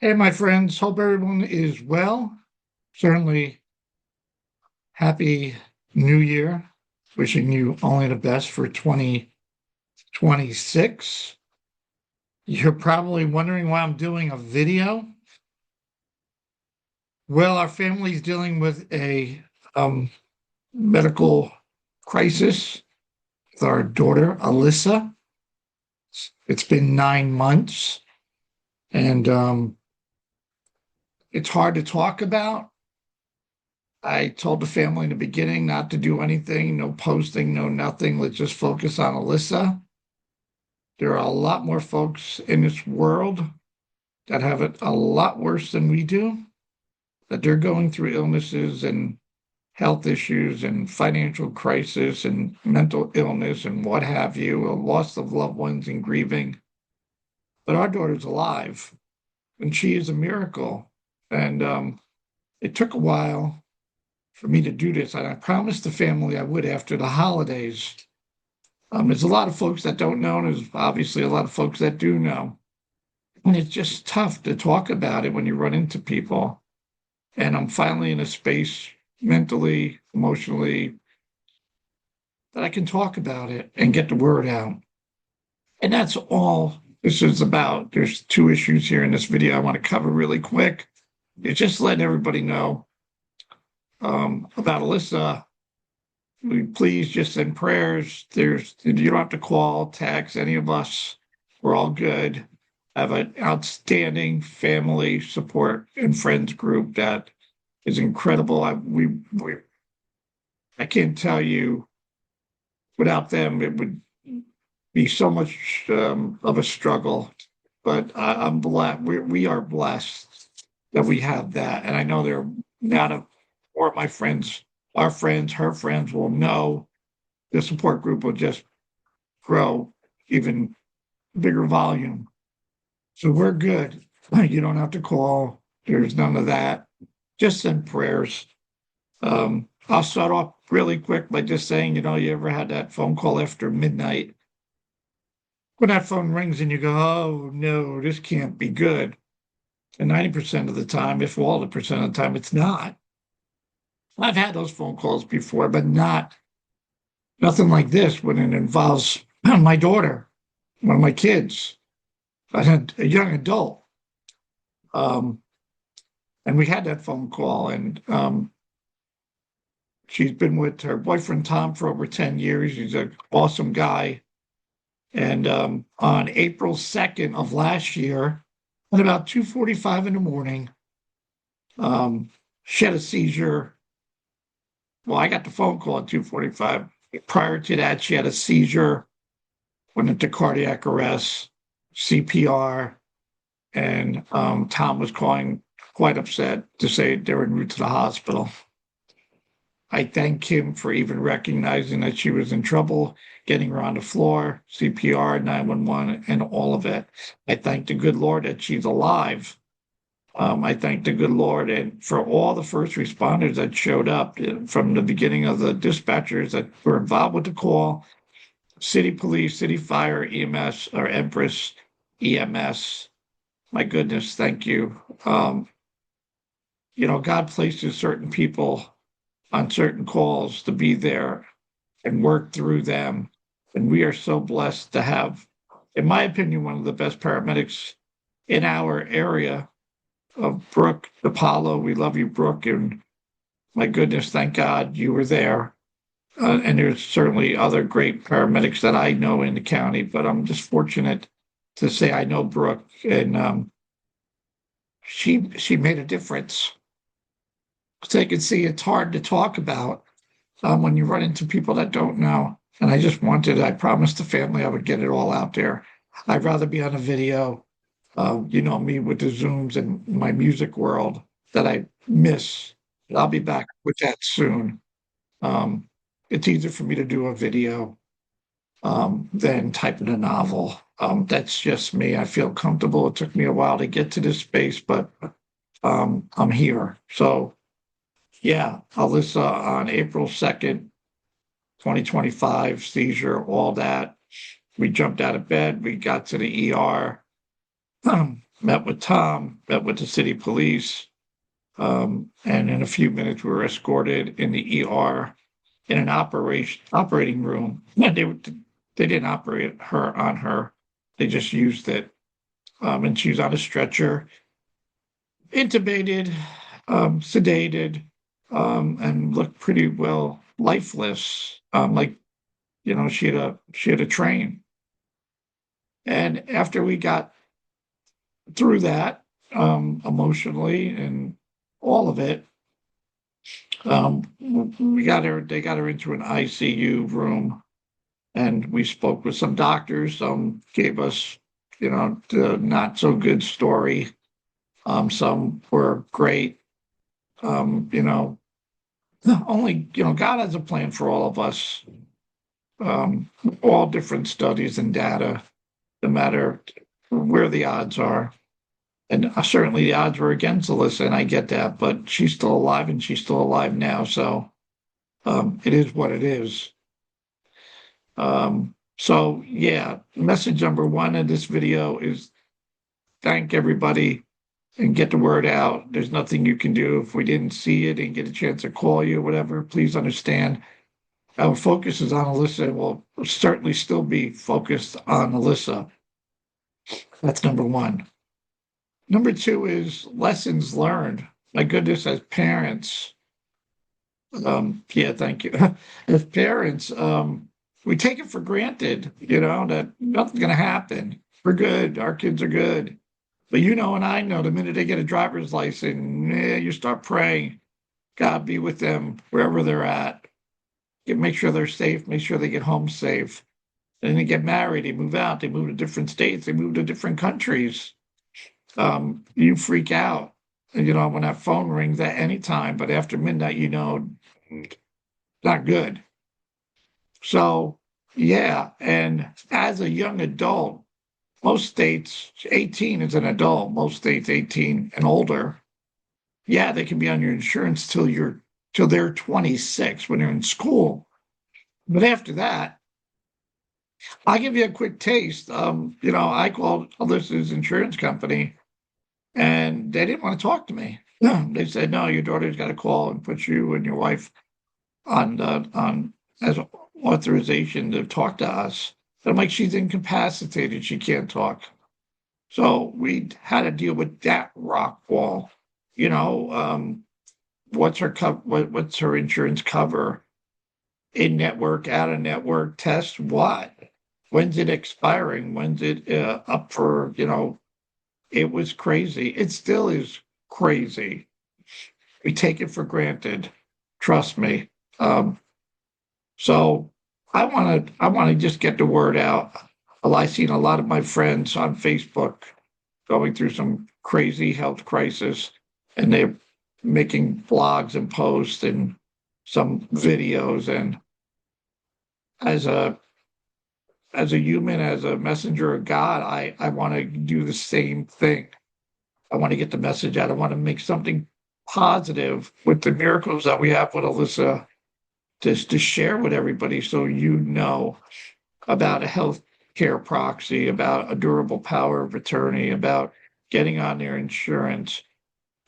Hey, my friends. Hope everyone is well. Certainly happy New Year. Wishing you only the best for 2026. You're probably wondering why I'm doing a video. Well, our family's dealing with a medical crisis with our daughter, Alyssa. It's been 9 months, and it's hard to talk about. I told the family in the beginning not to do anything, no posting, no nothing. Let's just focus on Alyssa. There are a lot more folks in this world that have it a lot worse than we do, that they're going through illnesses and health issues and financial crisis and mental illness and what have you, a loss of loved ones and grieving. But our daughter's alive and she is a miracle. And it took a while for me to do this. And I promised the family I would after the holidays. There's a lot of folks that don't know, and there's obviously a lot of folks that do know. And it's just tough to talk about it when you run into people. And I'm finally in a space mentally, emotionally, that I can talk about it and get the word out. And that's all this is about. There's two issues here in this video I want to cover really quick. It's just letting everybody know about Alyssa. Please just send prayers. You don't have to call, text any of us. We're all good. I have an outstanding family support and friends group that is incredible. I can't tell you, without them, it would be so much of a struggle. But I'm blessed. We are blessed that we have that, and I know there are not a or my friends, our friends, her friends will know the support group will just grow even bigger volume. So we're good. You don't have to call. There's none of that. Just send prayers. I'll start off really quick by just saying, you ever had that phone call after midnight when that phone rings and you go, oh no, this can't be good. And 90% of the time, if all the percent of the time, it's not. I've had those phone calls before, but nothing like this when it involves my daughter, one of my kids, a young adult. Um, and we had that phone call, and she's been with her boyfriend Tom for over 10 years. He's an awesome guy. And on April 2nd of last year, at about 2:45 in the morning, she had a seizure. Well, I got the phone call at 2:45. Prior to that, she had a seizure, went into cardiac arrest, CPR, and Tom was calling quite upset to say they were en route to the hospital. I thank him for even recognizing that she was in trouble, getting her on the floor, CPR, 911, and all of it. I thank the good Lord that she's alive. I thank the good Lord and for all the first responders that showed up from the beginning of the dispatchers that were involved with the call, city police, city fire, EMS, or Empress, EMS. My goodness, thank you. God places certain people on certain calls to be there and work through them. And we are so blessed to have, in my opinion, one of the best paramedics in our area of Brooke Apollo. We love you, Brooke. And my goodness, thank God you were there. And there's certainly other great paramedics that I know in the county, but I'm just fortunate to say I know Brooke, and she made a difference. So you can see it's hard to talk about when you run into people that don't know. And I promised the family I would get it all out there. I'd rather be on a video, me with the Zooms and my music world that I miss. I'll be back with that soon. Um, it's easier for me to do a video than typing a novel. That's just me. I feel comfortable. It took me a while to get to this space, but I'm here. So, yeah, Alyssa on April 2nd, 2025, seizure, all that. We jumped out of bed. We got to the ER. met with Tom, met with the city police. And in a few minutes, we were escorted in the ER in an operating room. And they didn't operate her on her. They just used it. And she was on a stretcher, intubated, sedated, and looked pretty well lifeless. Like, she had a train. And after we got through that, emotionally and all of it, they got her into an ICU room, and we spoke with some doctors. Some gave us, the not so good story. Some were great. You know, only, God has a plan for all of us. All different studies and data, no matter where the odds are. And certainly the odds were against Alyssa, and I get that, but she's still alive, and she's still alive now. So it is what it is. So yeah, message number one in this video is thank everybody and get the word out. There's nothing you can do if we didn't see it and get a chance to call you, whatever. Please understand our focus is on Alyssa, and we'll certainly still be focused on Alyssa. That's number one. Number two is lessons learned. My goodness, as parents, yeah, thank you. As parents, we take it for granted, that nothing's going to happen. We're good. Our kids are good. But and I know the minute they get a driver's license, you start praying, God be with them wherever they're at. Make sure they're safe. Make sure they get home safe. And then they get married. They move out. They move to different states. They move to different countries. You freak out. When that phone rings at any time, but after midnight, not good. So, yeah. And as a young adult, most states, 18 is an adult, most states 18 and older. Yeah, they can be on your insurance till they're 26 when they're in school. But after that, I'll give you a quick taste. I called Alyssa's insurance company and they didn't want to talk to me. They said, no, your daughter's got to call and put you and your wife on as authorization to talk to us. And I'm like, she's incapacitated. She can't talk. So we had to deal with that rock wall. What's what's her insurance cover? In network, out of network, test what? When's it expiring? When's it up for? It was crazy. It still is crazy. We take it for granted. Trust me. So I want to just get the word out. I've seen a lot of my friends on Facebook going through some crazy health crisis, and they're making blogs and posts and some videos. And as a human, as a messenger of God, I want to do the same thing. I want to get the message out. I want to make something positive with the miracles that we have with Alyssa to share with everybody, so about a health care proxy, about a durable power of attorney, about getting on their insurance,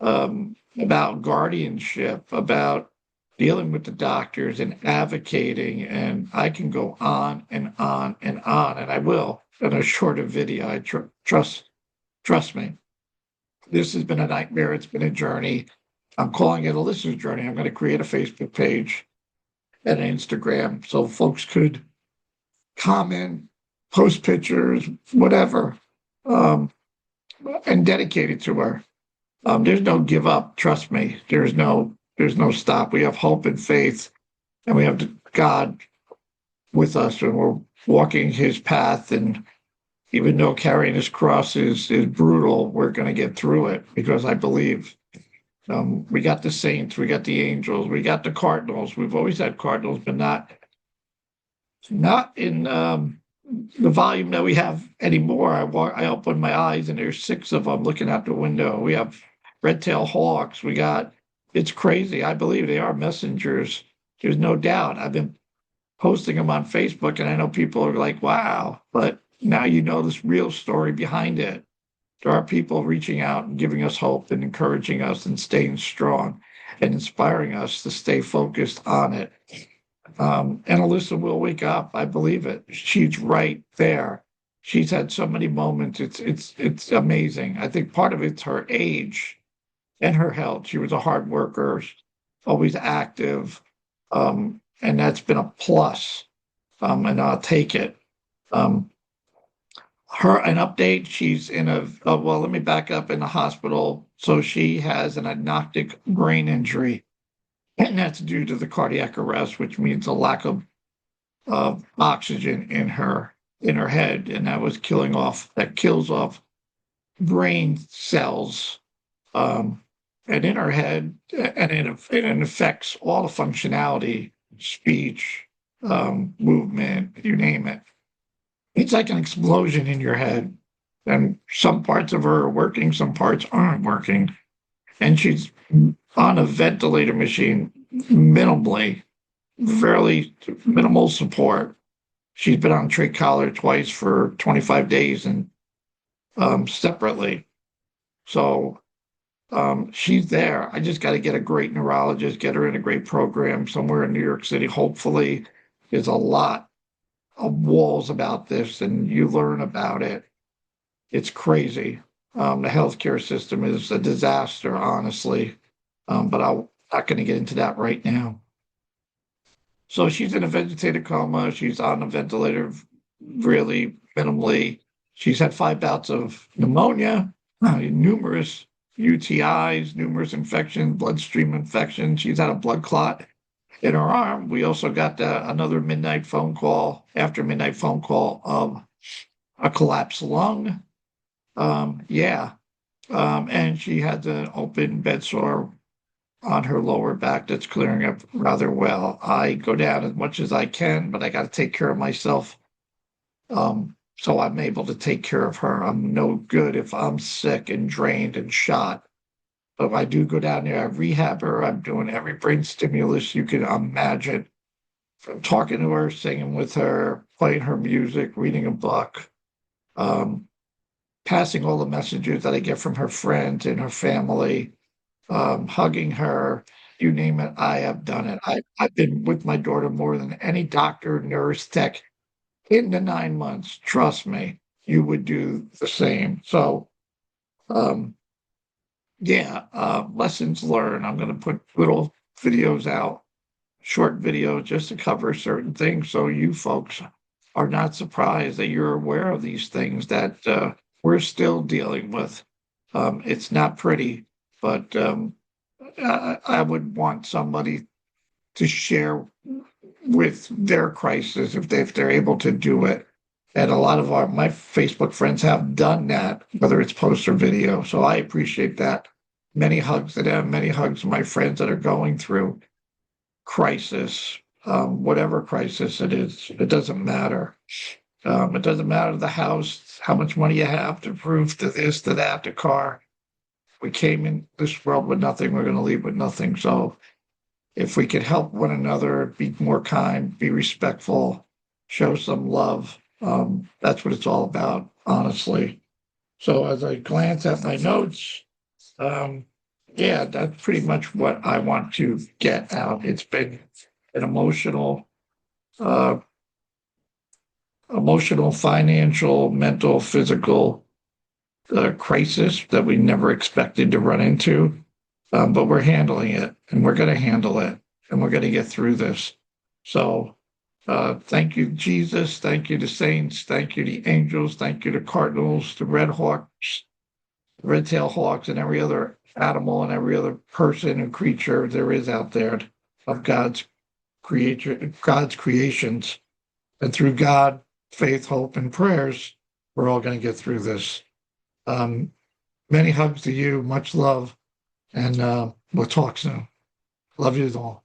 about guardianship, about dealing with the doctors and advocating. And I can go on and on and on, and I will in a shorter video. I trust me. This has been a nightmare. It's been a journey. I'm calling it Alyssa's journey. I'm going to create a Facebook page and an Instagram so folks could comment, post pictures, whatever, and dedicate it to her. There's no give up. Trust me. There's no stop. We have hope and faith, and we have God with us, and we're walking His path. And even though carrying His cross is brutal, we're going to get through it because I believe. We got the saints, we got the angels, we got the cardinals. We've always had cardinals, but not in the volume that we have anymore. I open my eyes and there's 6 of them looking out the window. We have red-tailed hawks. It's crazy. I believe they are messengers. There's no doubt. I've been posting them on Facebook, and I know people are like, wow, but now this real story behind it. There are people reaching out and giving us hope and encouraging us and staying strong and inspiring us to stay focused on it. And Alyssa will wake up. I believe it. She's right there. She's had so many moments. It's amazing. I think part of it's her age and her health. She was a hard worker, always active, and that's been a plus. And I'll take it. Um, her an update. She's in a well. Let me back up in the hospital. So she has an agnostic brain injury, and that's due to the cardiac arrest, which means a lack of oxygen in her head, and that kills off brain cells, um, and in her head, and it affects all the functionality, speech, movement, you name it. It's like an explosion in your head, and some parts of her are working, some parts aren't working, and she's on a ventilator machine minimally, fairly minimal support. She's been on trach collar twice for 25 days and separately. So she's there. I just got to get a great neurologist, get her in a great program somewhere in New York City. Hopefully, there's a lot of walls about this, and you learn about it. It's crazy. The healthcare system is a disaster, honestly. But I'm not going to get into that right now. So she's in a vegetative coma. She's on a ventilator really minimally. She's had 5 bouts of pneumonia, numerous UTIs, numerous infections, bloodstream infections. She's had a blood clot in her arm. We also got another midnight phone call, after midnight phone call of a collapsed lung. Yeah. And she had an open bed sore on her lower back that's clearing up rather well. I go down as much as I can, but I got to take care of myself. So I'm able to take care of her. I'm no good if I'm sick and drained and shot. But I do go down there, I rehab her. I'm doing every brain stimulus you can imagine. From talking to her, singing with her, playing her music, reading a book, um, passing all the messages that I get from her friends and her family, hugging her, you name it, I have done it. I've been with my daughter more than any doctor, nurse, tech in the 9 months. Trust me, you would do the same. So, um, yeah, lessons learned. I'm going to put little videos out, short videos, just to cover certain things so you folks are not surprised that you're aware of these things that we're still dealing with. It's not pretty, but I would want somebody to share with their crisis if they're able to do it. And a lot of my Facebook friends have done that, whether it's post or video. So I appreciate that. Many hugs to them, many hugs to my friends that are going through crisis, whatever crisis it is. It doesn't matter. It doesn't matter the house, how much money you have, to prove to this, to that, the car. We came in this world with nothing. We're going to leave with nothing. So if we could help one another, be more kind, be respectful, show some love, that's what it's all about, honestly. So as I glance at my notes, um, yeah, that's pretty much what I want to get out. It's been an uh, emotional, financial, mental, physical crisis that we never expected to run into. But we're handling it, and we're going to handle it, and we're going to get through this. So thank you, Jesus. Thank you, the saints. Thank you, the angels. Thank you, the cardinals, the red hawks, the red-tailed hawks, and every other animal and every other person and creature there is out there of God's creations. And through God, faith, hope, and prayers, we're all going to get through this. Um, many hugs to you, much love, and we'll talk soon. Love you all.